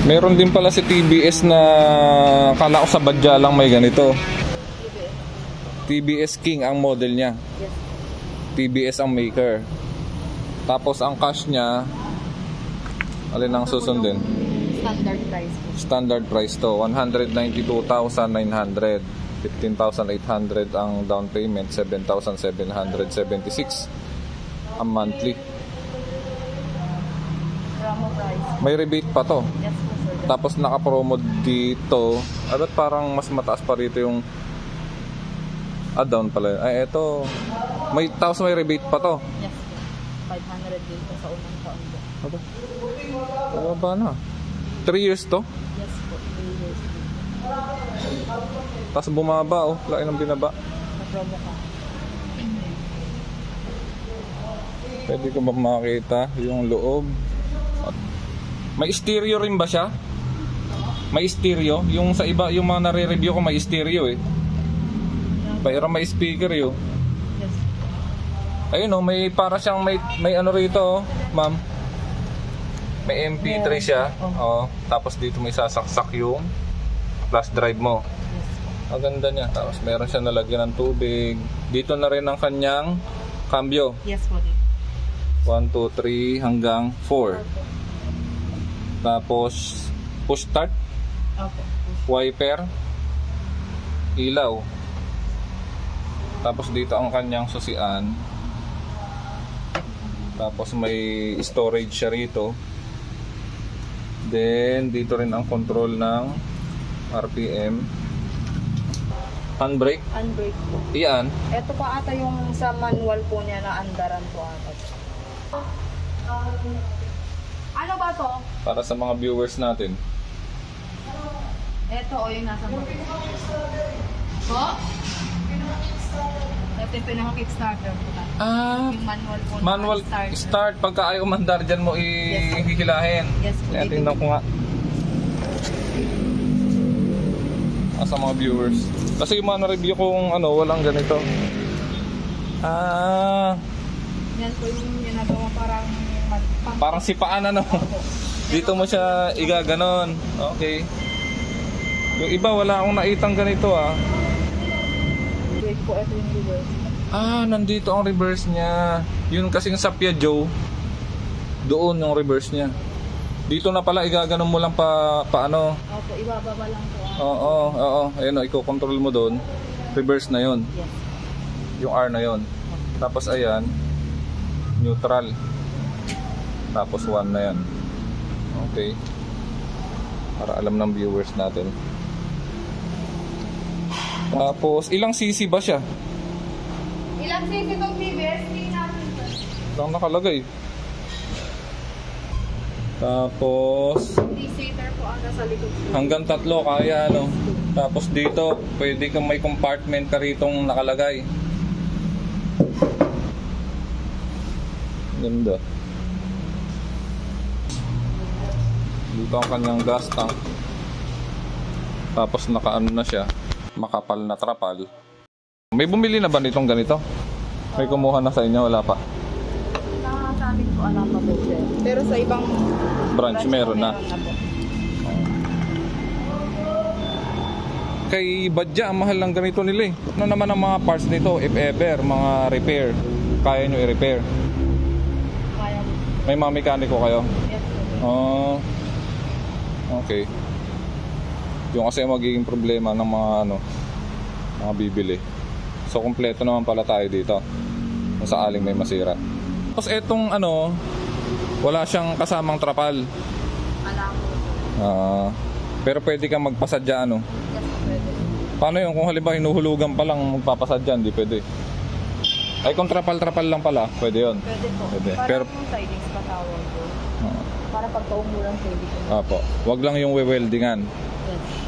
Meron din pala si TBS na kala ko sa Badya lang may ganito. TBS King ang model niya. Yes. TBS ang maker. Tapos ang cash niya, alin ang susundin? Standard price po. Standard price to, 192,900. 15,800 ang down payment, 7,776 ang monthly. Promo price. May rebate pa to. Yes po, sir. Tapos naka-promo dito. Ba't parang mas mataas pa rito yung down pala. Ay, eto. Tapos may rebate pa to. Yes po. 500 din po sa unang taon po. Ano ba na? 3 years to? Yes po, 3 years po. Tapos bumaba, oh. Lain ang binaba. Na-promo ka. Pwede ko ba makita yung loob? May stereo rin ba siya? May stereo? Yung sa iba, yung mga nare-review ko may stereo eh. Pero may speaker yun. Yes. Ayun oh, may para siyang may ano rito oh, ma'am. May MP3 siya. Oh, tapos dito may sasaksak yung flash drive mo. Ang ganda niya. Tapos meron siya nalagyan ng tubig. Dito na rin ang kanyang cambio. Yes po din. 1, 2, 3 hanggang 4. Tapos push start, Okay. wiper, ilaw. Tapos dito ang kanyang susian. Tapos may storage siya rito. Then dito rin ang control ng RPM. Handbrake. Unbreak po. Iyan. Ito po ata yung sa manual po niya na andaran po ata. Ano ba to? Para sa mga viewers natin. Ito o yung nasa motor. Po? Ito yung pinaka-kickstarter po na. Yung manual po na Manual start. Pagka ayaw umandar dyan mo ihihilahin. Yes po. Kaya tingnan ko nga. Sa mga viewers. Kasi yung mga na-review kong walang ganito. Yan po yung ginagawa Parang sipaan Dito mo siya igaganon. Okay. Yung iba wala akong naitang ganito Wait po, ito yung reverse. Nandito ang reverse niya. Yun kasing sa Piaggio. Doon yung reverse niya. Dito na pala igaganon mo lang pa ano. Opo, ibababa lang po. Oo. Ayun iko-control mo doon. Reverse na yon. Yes. Yung R na yon. Tapos ayan, neutral. Tapos 1 na yan. Okay. Para alam ng viewers natin. Tapos ilang cc ba siya? Ilang cc itong TBS? Ilang nakalagay. Tapos D-seater po ang nasa likod. hanggang 3 kaya Tapos dito pwede kang may compartment ka ritong nakalagay. Ganda. Dito ang kanyang gas tank. Tapos nakaano na siya, makapal na trapal. May bumili na ba nitong ganito? May kumuha na sa inyo? Wala pa? Sa amin po alam pa po sir. Pero sa ibang Branch meron na. po. Kay Badya, ang mahal ng ganito nila eh. Ano naman ang mga parts nito, if ever, mga repair, kaya nyo i-repair? Kaya mo. May mga mekaniko kayo? Yes po. Okay. Yung kasi magiging problema ng mga mga bibili. So kompleto naman pala tayo dito. Kung sakaling may masira. Tapos etong wala siyang kasamang trapal. Alam mo. Pero pwede kang magpasadya Yes po, pwede. Paano yun? Kung halimbawa hinuhulugan pa lang magpapasadya, hindi pwede. Ay kung trapal-trapal lang pala, pwede yun. Pwede po. Pwede. Parang Pero yung sidings patawag po. Para pagka-umulan pwede po. wag lang yung weldingan. Yes.